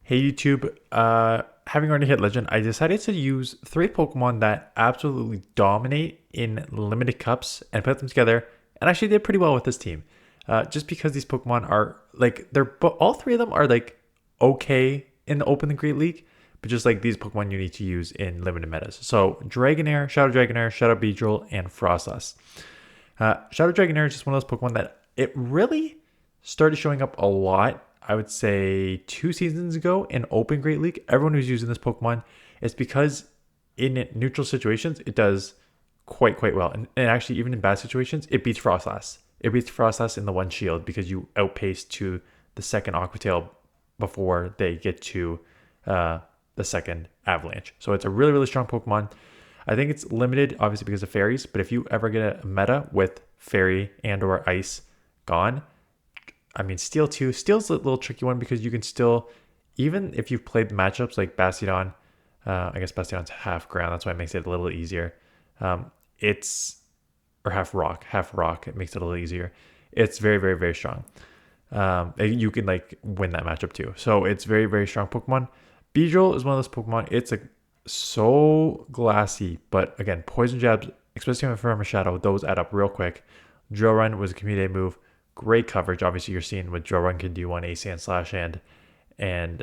Hey YouTube, having already hit Legend, I decided to use three Pokemon that absolutely dominate in limited cups and put them together, and actually did pretty well with this team. Just because these Pokemon are like all three of them are like okay in the Open and Great League, but just like these Pokemon you need to use in limited metas. So Dragonair, Shadow Beedrill, and Froslass. Shadow Dragonair is just one of those Pokemon that it really started showing up a lot. I would say 2 seasons ago in Open Great League, everyone who's using this Pokemon, it's because in neutral situations it does quite well, and actually even in bad situations it beats Froslass. It beats Froslass in the one shield because you outpace to the second Aqua Tail before they get to the second Avalanche. So it's a really strong Pokemon. I think it's limited obviously because of fairies, but if you ever get a meta with fairy and or ice gone, I mean, Steel too. Steel's a little tricky one because you can still, even if you've played matchups like Bastion, I guess Bastion's half ground. That's why it makes it a little easier. It's, or half rock. It makes it a little easier. It's very strong. You can like win that matchup too. So it's very strong Pokemon. Beedrill is one of those Pokemon. It's like so glassy, but again, poison jabs, especially from a shadow, those add up real quick. Drill Run was a community move. Great coverage. Obviously, you're seeing what Drill Run can do on a sandslash and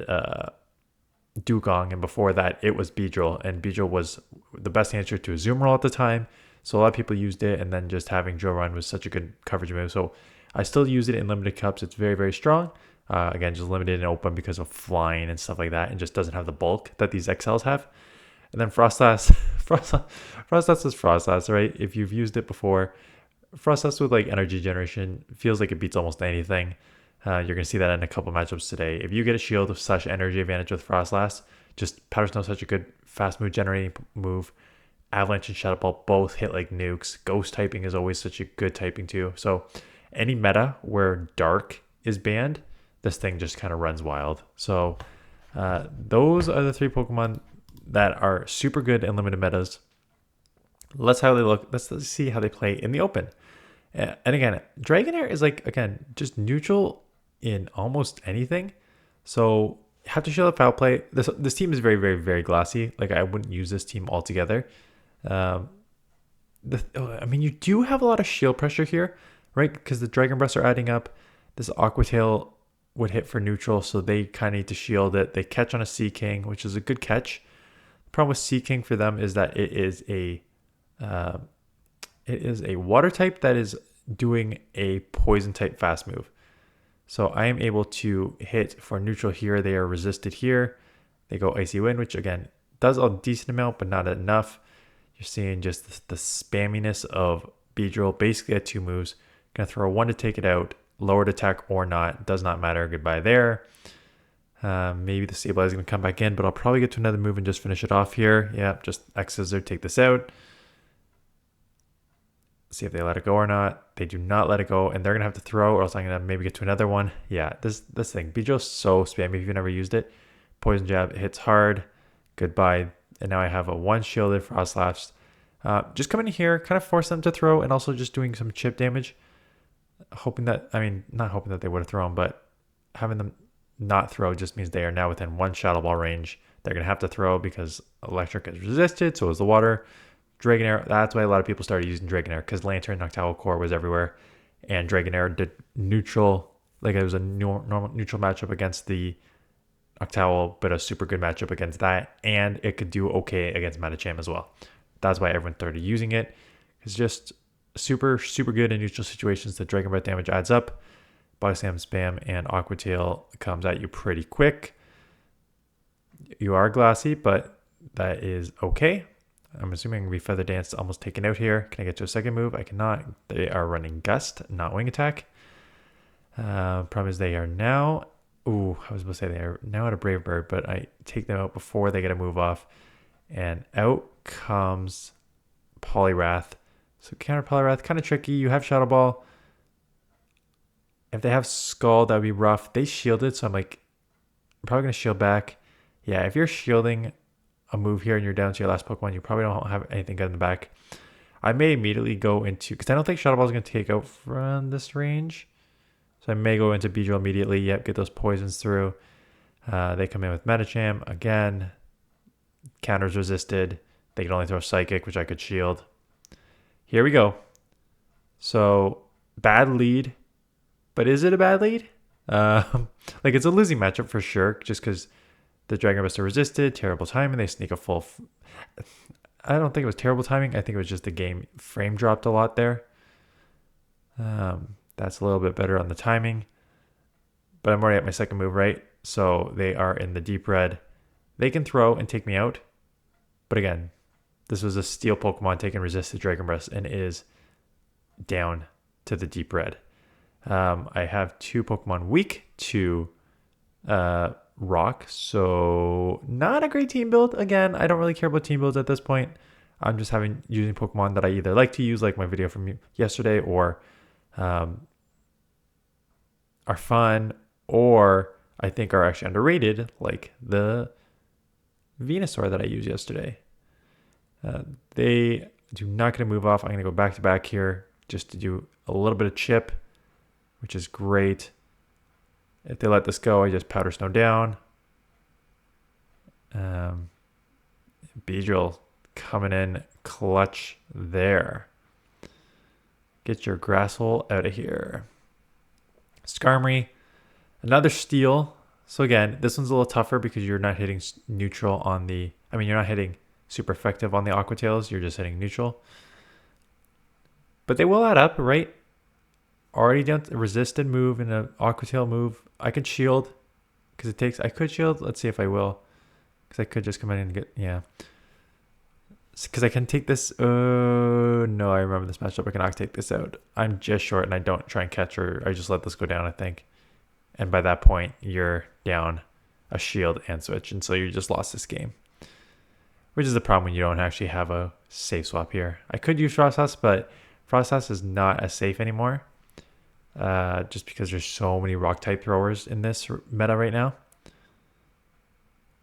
Dugong, and before that, it was Beedrill, and Beedrill was the best answer to a Zoom roll at the time. So a lot of people used it, and then just having Drill Run was such a good coverage move. So I still use it in limited cups. It's very strong. Again, just limited and open because of flying and stuff like that, and just doesn't have the bulk that these XLs have. And then Froslass, Froslass is Froslass, right? If you've used it before, Froslass with like energy generation feels like it beats almost anything. You're going to see that in a couple matchups today. If you get a shield of such energy advantage with Froslass, just Powder Snow such a good fast move generating move. Avalanche and Shadow Ball both hit like nukes. Ghost typing is always such a good typing too. So any meta where Dark is banned, this thing just kind of runs wild. So those are the three Pokemon that are super good in limited metas. Let's how they look. Let's see how they play in the open. And again, Dragonair is like, again, just neutral in almost anything. So you have to show the foul play. This team is very glassy. Like I wouldn't use this team altogether. I mean, you do have a lot of shield pressure here, right? Because the Dragon Breaths are adding up. This Aqua Tail would hit for neutral, so they kind of need to shield it. They catch on a Sea King, which is a good catch. The problem with Sea King for them is that it is a water type that is doing a poison type fast move. So I am able to hit for neutral here. They are resisted here. They go Icy Wind, which again does a decent amount, but not enough. You're seeing just the spamminess of Beedrill basically at 2 moves. Gonna throw 1 to take it out. Lowered attack or not, does not matter. Goodbye there. Maybe the Sableye is gonna come back in, but I'll probably get to another move and just finish it off here. Yeah, just X Scissor, take this out. See if they let it go or not. They do not let it go, and they're gonna have to throw, or else I'm gonna maybe get to another one. Yeah, this thing, Beedrill's so spammy if you've never used it. Poison jab, it hits hard. Goodbye. And now I have a 1 shielded Froslass. Just coming in here, kind of force them to throw, and also just doing some chip damage. Hoping that, I mean, not hoping that they would have thrown, but having them not throw just means they are now within 1 Shadow Ball range. They're gonna have to throw because electric is resisted, so is the water. Dragonair, that's why a lot of people started using Dragonair, because Lantern Noctowl Core was everywhere, and Dragonair did neutral, like it was a normal neutral matchup against the Noctowl, but a super good matchup against that, and it could do okay against Medicham as well. That's why everyone started using it. It's just super good in neutral situations. The Dragon Breath damage adds up. Body Slam, Spam, and Aqua Tail comes at you pretty quick. You are glassy, but that is okay. I'm assuming I'm going to be Feather Dance almost taken out here. Can I get to a second move? I cannot. They are running Gust, not Wing Attack. Problem is they are now... Ooh, I was about to say they are now at a Brave Bird, but I take them out before they get a move off. And out comes Poliwrath. So counter Poliwrath, kind of tricky. You have Shadow Ball. If they have Skull, that would be rough. They shielded, so I'm like, I'm probably going to shield back. Yeah, if you're shielding a move here and you're down to your last Pokemon, you probably don't have anything good in the back. I may immediately go into, because I don't think Shadow Ball is going to take out from this range. So I may go into Beedrill immediately. Yep, get those poisons through. They come in with Medicham. Again, counters resisted. They can only throw Psychic, which I could shield. Here we go. So, bad lead. But is it a bad lead? Like, it's a losing matchup for sure, just because the Dragon Buster resisted. Terrible timing. They sneak a full... I don't think it was terrible timing. I think it was just the game frame dropped a lot there. That's a little bit better on the timing. But I'm already at my second move, right? So they are in the deep red. They can throw and take me out. But again, this was a steel Pokemon taking resisted Dragon Breath and is down to the deep red. I have 2 Pokemon weak to rock, so not a great team build. Again, I don't really care about team builds at this point. I'm just using Pokemon that I either like to use, like my video from yesterday, or are fun, or I think are actually underrated, like the Venusaur that I used yesterday. They do not going to move off. I'm going to go back to back here just to do a little bit of chip, which is great. If they let this go, I just Powder Snow down. Beedrill coming in clutch there. Get your grass hole out of here. Skarmory, another steal. So again, this one's a little tougher because you're not hitting neutral on the... you're not hitting super effective on the Aqua Tails. You're just hitting neutral. But they will add up, right? Already done a resisted move and an Aqua Tail move. I could shield because it takes... I could shield. Let's see if I will. Because I could just come in and get... Yeah. Because I can take this... no, I remember this matchup. I cannot take this out. I'm just short and I don't try and catch her. I just let this go down, I think. And by that point, you're down a shield and switch. And so you just lost this game. Which is the problem when you don't actually have a safe swap here. I could use Froslass, but Froslass is not as safe anymore. Just because there's so many rock type throwers in this meta right now.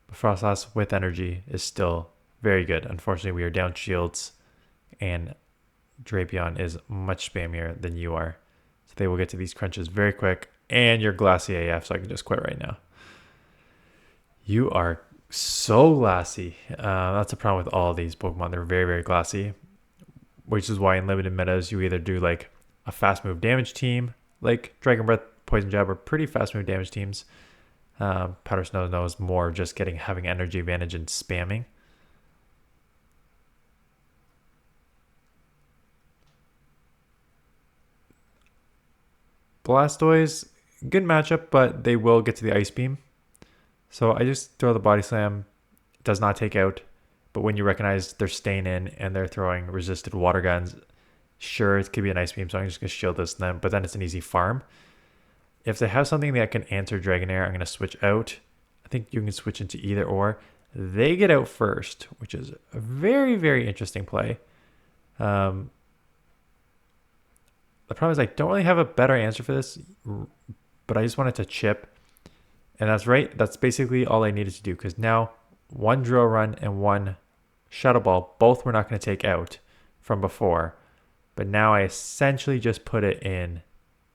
But Froslass with energy is still very good. Unfortunately, we are down shields, and Drapion is much spammier than you are. So they will get to these crunches very quick, and you're glassy AF, so I can just quit right now. You are so glassy. That's a problem with all these Pokemon. They're very, very glassy, which is why in limited metas, you either do like a fast move damage team, like Dragon Breath, Poison Jab are pretty fast move damage teams. Powder Snow is more just having energy advantage and spamming. Blastoise, good matchup, but they will get to the Ice Beam. So I just throw the Body Slam. It does not take out, but when you recognize they're staying in and they're throwing resisted water guns, sure, it could be an Ice Beam, so I'm just going to shield this then, but then it's an easy farm. If they have something that can answer Dragonair, I'm going to switch out. I think you can switch into either or. They get out first, which is a very, very interesting play. The problem is I don't really have a better answer for this, but I just wanted to chip. And that's right. That's basically all I needed to do, because now one Drill Run and one Shadow Ball, both we're not going to take out from before. But now I essentially just put it in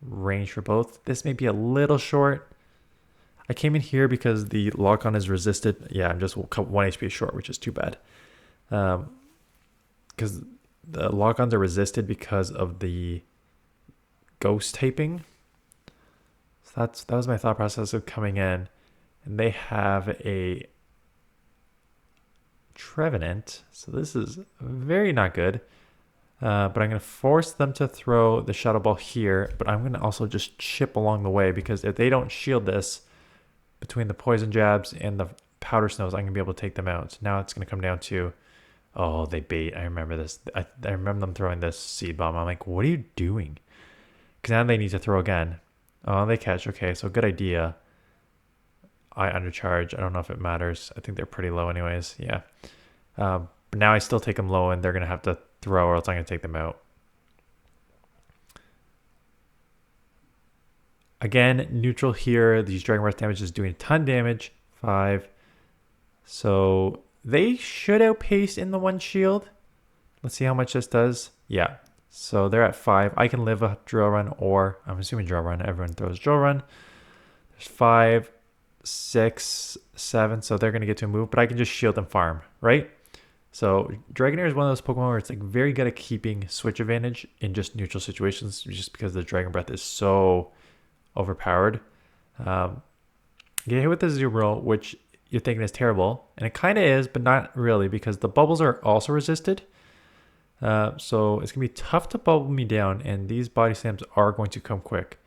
range for both. This may be a little short. I came in here because the lock-on is resisted. Yeah, I'm just 1 HP short, which is too bad. Because the lock-ons are resisted because of the ghost typing. So that was my thought process of coming in. And they have a Trevenant. So this is very not good. But I'm going to force them to throw the Shadow Ball here. But I'm going to also just chip along the way, because if they don't shield this between the Poison Jabs and the Powder Snows, I'm going to be able to take them out. So now it's going to come down to, oh, they bait. I remember this. I remember them throwing this Seed Bomb. I'm like, what are you doing? Because now they need to throw again. Oh, they catch. Okay, so good idea. I undercharge. I don't know if it matters. I think they're pretty low anyways. Yeah. But now I still take them low, and they're going to have to throw, or else I'm going to take them out. Again, neutral here. These Dragon Breath damage is doing a ton of damage. 5. So they should outpace in the one shield. Let's see how much this does. Yeah. So they're at 5. I can live a Drill Run, or I'm assuming Drill Run. Everyone throws Drill Run. There's 5. 6, 7, so they're going to get to move, but I can just shield and farm, right? So Dragonair is one of those Pokemon where it's like very good at keeping switch advantage in just neutral situations, just because the Dragon Breath is so overpowered. Get hit with the Zubro, which you're thinking is terrible, and it kind of is, but not really, because the bubbles are also resisted. So it's gonna be tough to bubble me down, and these body slams are going to come quick.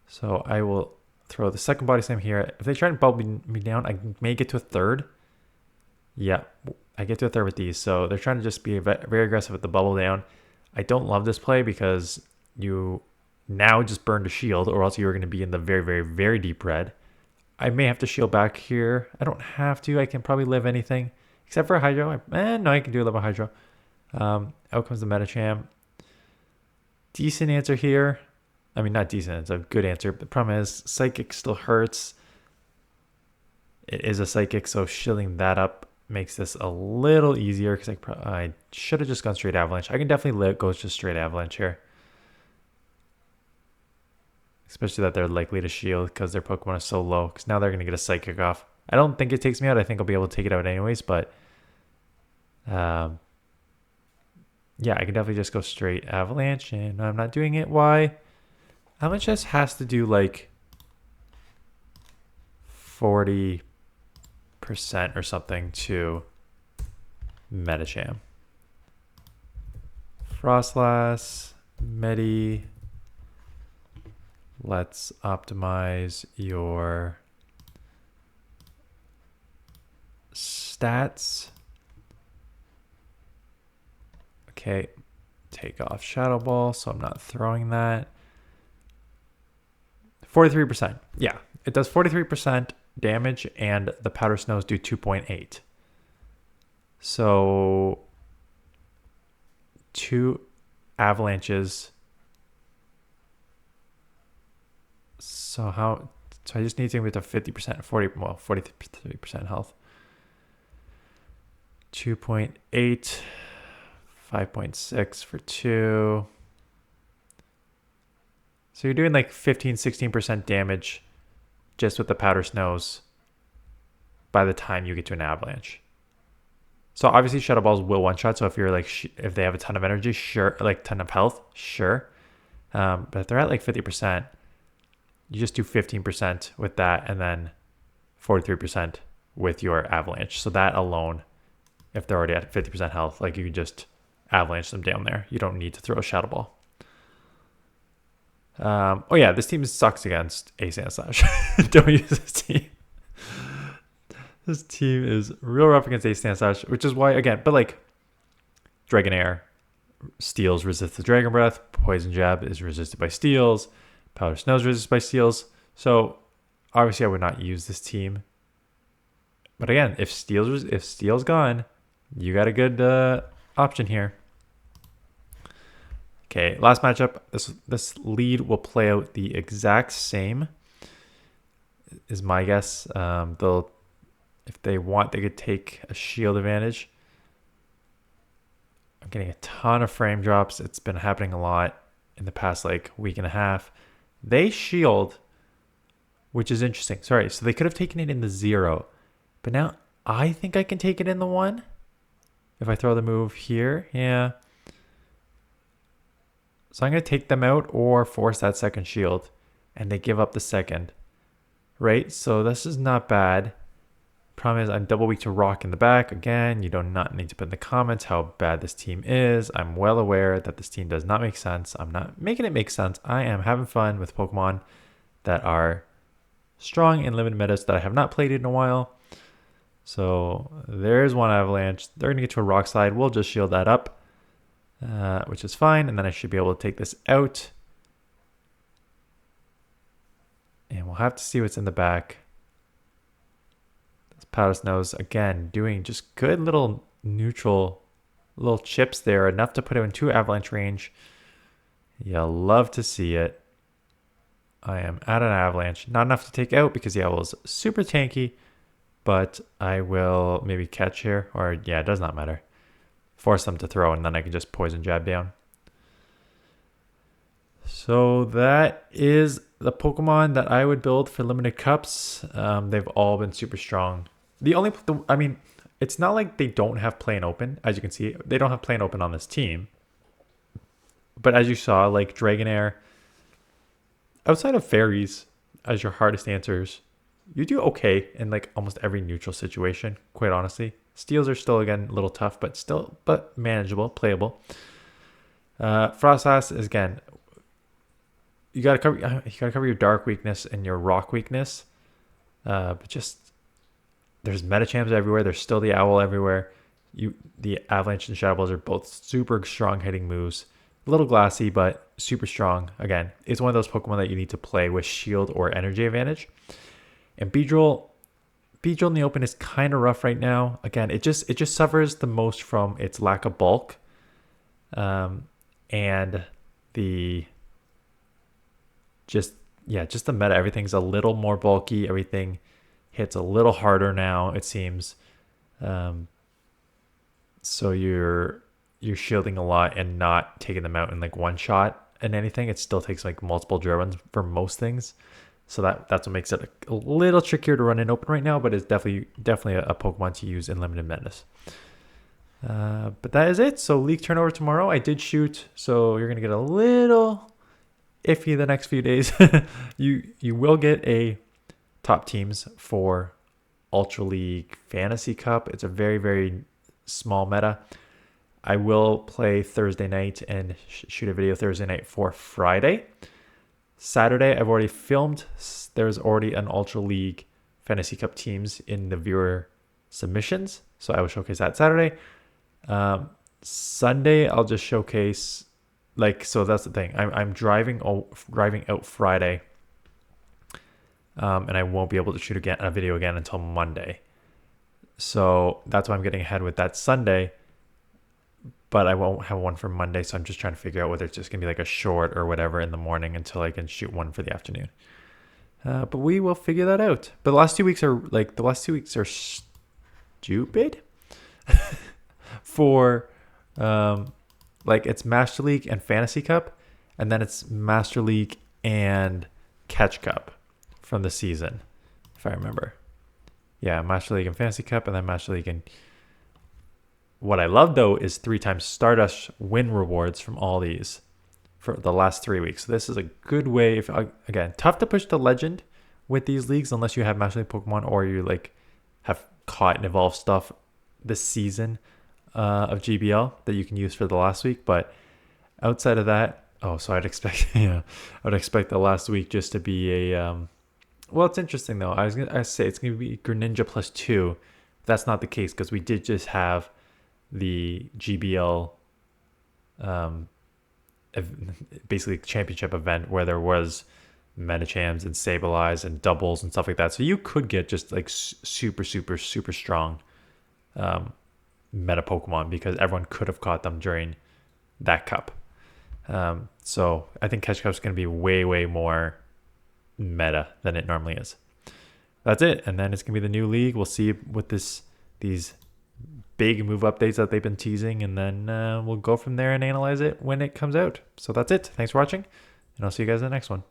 So I will throw the second body slam here. If they try and bubble me down, I may get to a third. Yeah, I get to a third with these. So they're trying to just be very aggressive with the bubble down. I don't love this play because you now just burned a shield, or else you're going to be in the very, very, very deep red. I may have to shield back here. I don't have to. I can probably live anything except for a Hydro. No, I can do a little Hydro. Out comes the Medicham. Decent answer here. I mean, not decent. It's a good answer. But the problem is Psychic still hurts. It is a Psychic, so shielding that up makes this a little easier, because I should have just gone straight Avalanche. I can definitely go just straight Avalanche here. Especially that they're likely to shield because their Pokemon is so low. Because now they're going to get a Psychic off. I don't think it takes me out. I think I'll be able to take it out anyways. But yeah, I can definitely just go straight Avalanche. And I'm not doing it. Why? Avalanche just has to do like 40% or something to Medicham. Froslass, Medi. Let's optimize your stats. Okay, take off Shadow Ball, so I'm not throwing that. 43%. Yeah, it does 43% damage, and the Powder Snows do 2.8. So 2 avalanches. So I just need to get to 50%, 43% health. 2.8, 5.6 for 2. So you're doing like 15, 16% damage just with the Powder Snows by the time you get to an avalanche. So obviously Shadow Balls will one-shot. So if you're like, if they have a ton of energy, sure, like ton of health, sure. But if they're at like 50%, you just do 15% with that, and then 43% with your avalanche. So that alone, if they're already at 50% health, like you can just avalanche them down there. You don't need to throw a Shadow Ball. Oh yeah, this team sucks against a Sandslash. Don't use this team. This team is real rough against a Sandslash, which is why, again, but like Dragonair, Steels resist the Dragon Breath, Poison Jab is resisted by Steels, Powder Snows resisted by Steels. So obviously I would not use this team. But again, if Steel's gone, you got a good option here. Okay, last matchup. This lead will play out the exact same, is my guess. If they want, they could take a shield advantage. I'm getting a ton of frame drops. It's been happening a lot in the past like week and a half. They shield, which is interesting. Sorry, so they could have taken it in the 0, but now I think I can take it in the 1 if I throw the move here. Yeah. So I'm going to take them out or force that second shield, and they give up the second, right? So this is not bad. Problem is I'm double weak to rock in the back. Again, you do not need to put in the comments how bad this team is. I'm well aware that this team does not make sense. I'm not making it make sense. I am having fun with Pokemon that are strong in limited metas that I have not played in a while. So there's one avalanche. They're going to get to a rock slide. We'll just shield that up, which is fine. And then I should be able to take this out. And we'll have to see what's in the back. Powder Snows, again, doing just good little neutral little chips there, enough to put it into avalanche range. You'll love to see it. I am at an avalanche. Not enough to take out because the owl is super tanky, but I will maybe catch here, or yeah, it does not matter. Force them to throw, and then I can just poison jab down. So that is the Pokemon that I would build for limited cups, they've all been super strong. I mean, it's not like they don't have play and open. As you can see, they don't have play and open on this team. But as you saw, like Dragonair, outside of fairies as your hardest answers, you do okay in like almost every neutral situation, quite honestly. Steals are still, again, a little tough, but manageable, playable. Froslass is, again, you gotta cover your dark weakness and your rock weakness. But just there's Metachamps everywhere. There's still the Owl everywhere. The Avalanche and Shadow Balls are both super strong hitting moves. A little glassy, but super strong. Again, it's one of those Pokemon that you need to play with Shield or Energy Advantage. And Beedrill in the open is kind of rough right now. Again, it just suffers the most from its lack of bulk, and the just the meta. Everything's a little more bulky. Everything hits a little harder now, it seems. So you're shielding a lot and not taking them out in like one shot and anything. It still takes like multiple drill runs for most things. So that's what makes it a little trickier to run in open right now, but it's definitely a Pokemon to use in Limited Madness. But that is it. So league turnover tomorrow. I did shoot, so you're gonna get a little iffy the next few days. You will get a top teams for Ultra League Fantasy Cup. It's a very, very small meta. I will play Thursday night and shoot a video Thursday night for Friday. Saturday, I've already filmed. There's already an Ultra League Fantasy Cup teams in the viewer submissions, so I will showcase that Saturday. Sunday, I'll just showcase, so that's the thing. I'm driving out Friday, and I won't be able to shoot a video again until Monday. So that's why I'm getting ahead with that Sunday. But I won't have one for Monday, so I'm just trying to figure out whether it's just going to be like a short or whatever in the morning until I can shoot one for the afternoon. But we will figure that out. But the last 2 weeks are stupid for it's Master League and Fantasy Cup, and then it's Master League and Catch Cup from the season, if I remember. Yeah, Master League and Fantasy Cup, and then Master League and... What I love, though, is 3 times Stardust win rewards from all these for the last 3 weeks. So this is a good way. Again, tough to push the legend with these leagues unless you have Master League Pokemon or you have caught and evolved stuff this season of GBL that you can use for the last week. But outside of that, so I'd expect I'd expect the last week just to be a well, it's interesting though. I say it's gonna be Greninja +2. That's not the case because we did just have the GBL basically championship event where there was Metachams and Sableyes and doubles and stuff like that. So you could get just super strong meta Pokemon because everyone could have caught them during that cup. So I think Catch Cup is going to be way more meta than it normally is. That's it. And then it's going to be the new league. We'll see with these big move updates that they've been teasing, and then we'll go from there and analyze it when it comes out. So that's it. Thanks for watching, and I'll see you guys in the next one.